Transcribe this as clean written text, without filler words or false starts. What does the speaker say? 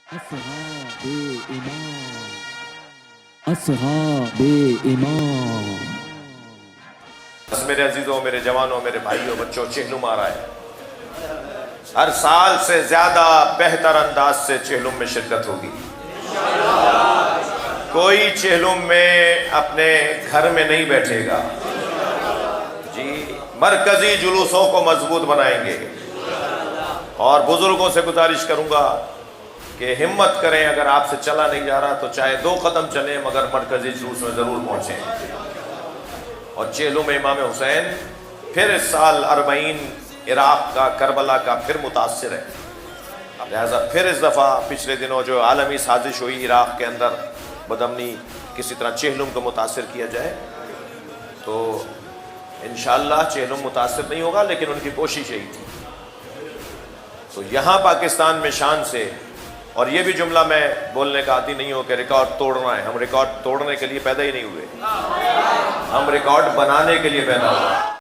اصحاب امام، اصحاب امام۔ بس میرے عزیزوں، میرے جوانوں، میرے بھائیوں، بچوں، چہلم آ رہا ہے۔ ہر سال سے زیادہ بہتر انداز سے چہلم میں شرکت ہوگی۔ کوئی چہلم میں اپنے گھر میں نہیں بیٹھے گا جی، مرکزی جلوسوں کو مضبوط بنائیں گے۔ اور بزرگوں سے گزارش کروں گا کہ ہمت کریں، اگر آپ سے چلا نہیں جا رہا تو چاہے 2 قدم چلیں مگر مرکزی جلوس میں ضرور پہنچیں۔ اور چہلم امام حسین پھر اس سال 40 عراق کا، کربلا کا پھر متاثر ہے، لہذا پھر اس دفعہ پچھلے دنوں جو عالمی سازش ہوئی عراق کے اندر بدامنی کسی طرح چہلم کو متاثر کیا جائے، تو انشاءاللہ چہلم متاثر نہیں ہوگا، لیکن ان کی کوشش یہی تھی۔ تو یہاں پاکستان میں شان سے، اور یہ بھی جملہ میں بولنے کا عادی نہیں ہوں کہ ریکارڈ توڑنا ہے، ہم ریکارڈ توڑنے کے لیے پیدا ہی نہیں ہوئے، ہم ریکارڈ بنانے کے لیے پیدا ہوئے۔